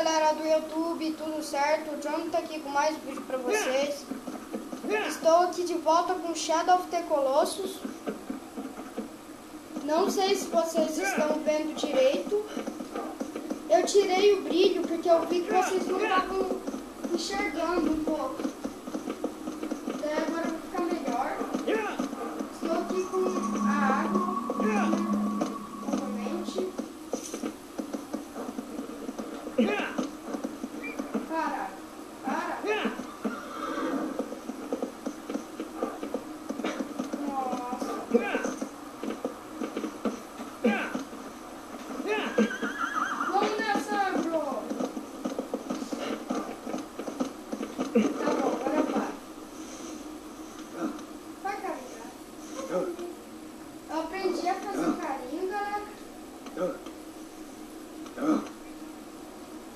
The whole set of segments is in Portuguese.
galera do YouTube, tudo certo? O John tá aqui com mais um vídeo pra vocês. Estou aqui de volta com Shadow of the Colossus. Não sei se vocês estão vendo direito. Eu tirei o brilho porque eu vi que vocês não estavam enxergando um pouco. Daí agora vai ficar melhor. Estou aqui com a água. Novamente. Para. Nossa. Vamos nessa, bro. Tá bom, agora vai. Vai carinhar. Eu aprendi a fazer carinho, galera.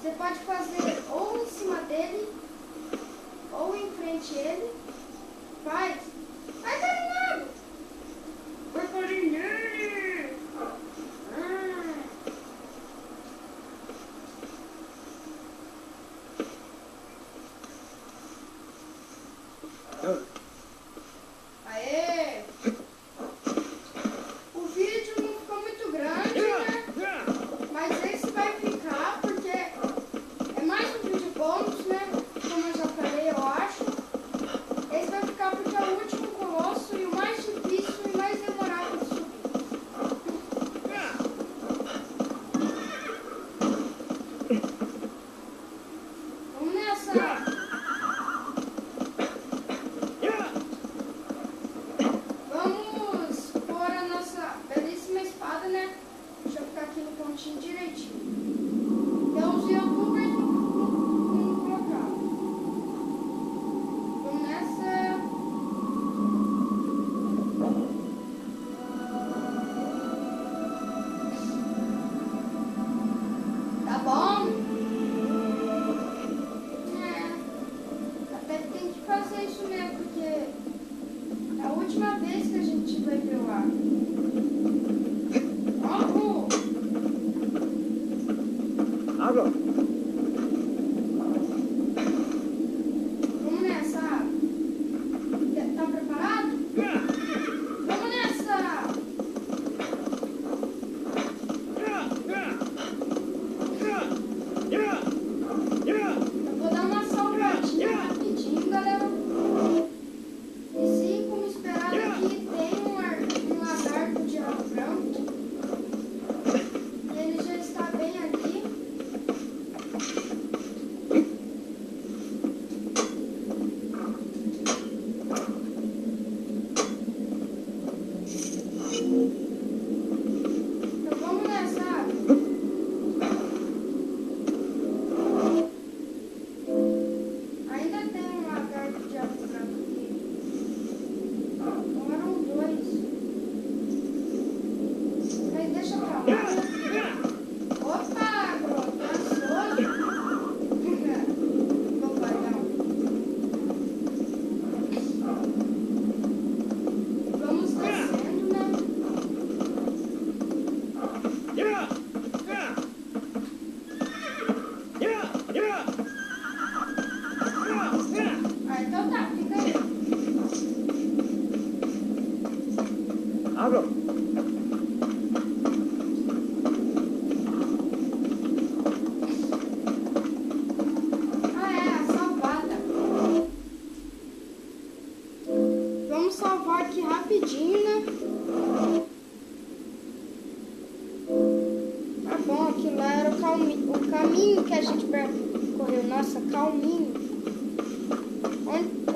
Você pode fazer ou em cima dele, ou em frente a ele. Vai carinhando. Vai carinhando. Aê! O vídeo não ficou muito grande, né? Mas esse vai ficar porque é mais um vídeo bônus, né? Como eu já falei, eu acho. Esse vai ficar porque é o último colosso e o mais difícil e mais demorado de subir. Vamos nessa! Vamos pôr a nossa belíssima espada, né? Deixa eu ficar aqui no pontinho direitinho. Então os youtubers não colocaram. Vamos nessa. Tá bom? Até tem que fazer isso mesmo, porque é a última vez que a gente vai ver o ar. Água. Vamos nessa. Tá preparado? Vamos nessa. Eu vou dar uma salvadinha rapidinho, galera. E sim, como esperado aqui, tem um lagarto de aro branco. Ele já está bem ali. Então vamos nessa. Ainda tem um lagarto de aro branco aqui. Eram dois. Mas deixa pra lá. Opa, bro, cansou? Opa, não. Vamos descendo, né? Ah, então tá, fica aí. Água. Ah, é, a salvada. Vamos salvar aqui rapidinho, né? Tá bom, aquilo lá era o caminho que a gente percorreu. Nossa, calminho.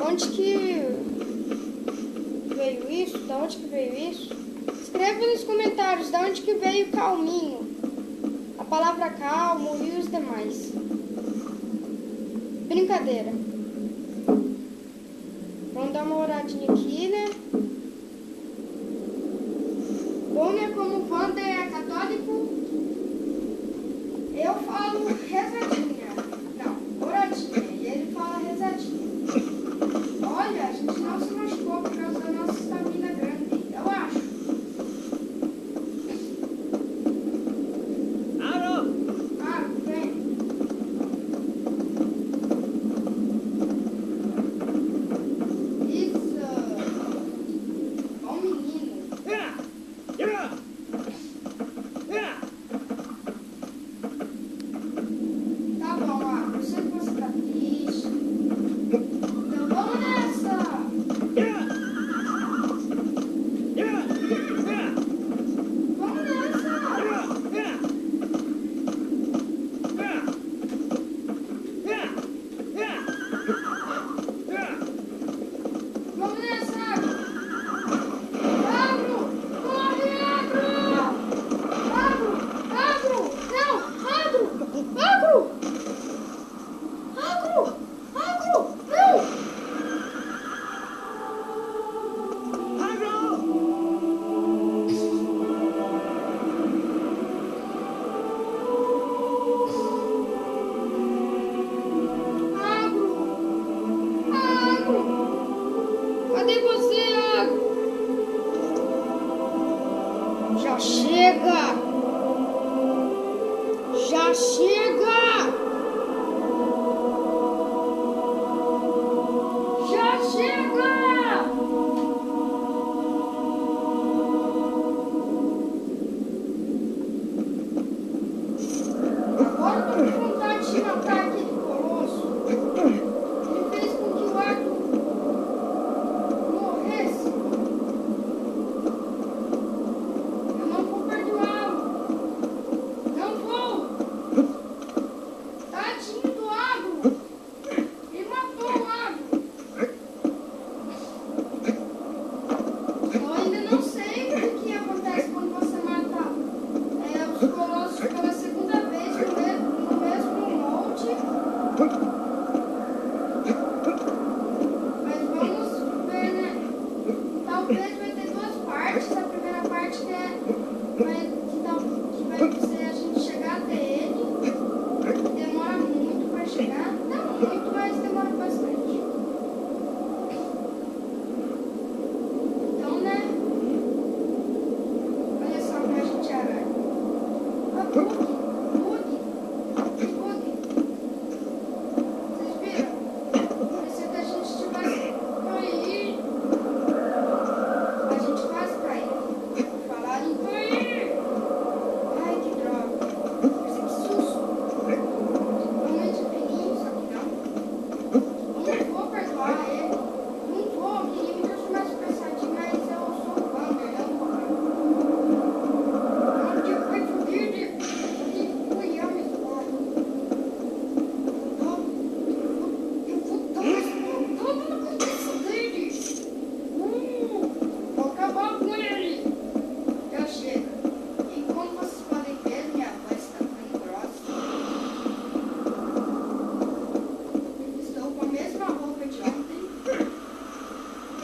Onde que veio isso? Da onde que veio isso? Escreva nos comentários da onde que veio calminho. A palavra calmo e os demais. Brincadeira. Vamos dar uma olhadinha aqui, né? Bom, né? Como o Wander é católico, eu falo rezadinha. Não, oradinha. E ele fala rezadinha. Olha, a gente não se machucou por causa da nossa estamina grande, eu acho. Água. Ah, vem. Já chega! Já chega! Agora eu tô com vontade de matar aquele colosso. Ele fez com que o Arthur morresse. Eu não vou perdoá-lo. Não vou. Tadinho do Agro. Ele matou o Agro. Eu ainda não sei o que acontece quando você mata os colossos pela segunda vez no mesmo monte. Mas vamos ver, né? Talvez vai ter duas partes. A primeira parte vai ser a gente chegar até ele. Demora muito para chegar. Não muito, mas demora bastante. Então, né? Olha só como a gente aranha. Bug. Vocês viram? Parecia que a gente tivesse caído. A gente quase caiu. Falaram em cair. Ai, que droga. Parecia que susto. Realmente fininho, só que não. Eu não vou perdoar ele. Não vou. Eu queria me transformar em Super Saiyajin, mas eu sou o Wander, não o Gohan. Onde foi fugir de Goiânia, eu vou dar todo na cabeça dele. Vou acabar com ele. Já chega. E como vocês podem ver, minha voz está ficando grossa. Estou com a mesma roupa de ontem.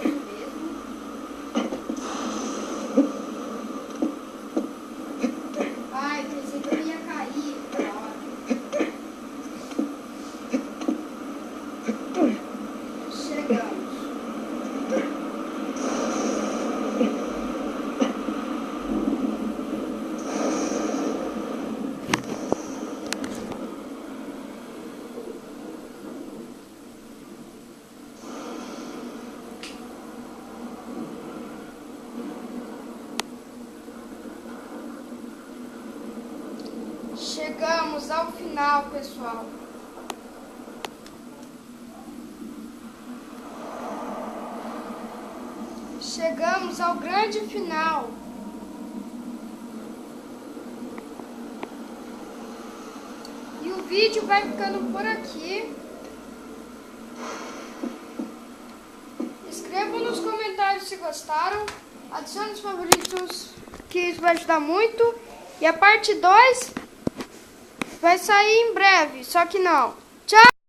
Mesmo. Ai, pensei que eu ia cair. Droga. Chegamos. Chegamos ao final, pessoal. Chegamos ao grande final. E o vídeo vai ficando por aqui. Escrevam nos comentários se gostaram. Adicione os favoritos, que isso vai ajudar muito. E a parte 2 vai sair em breve, só que não.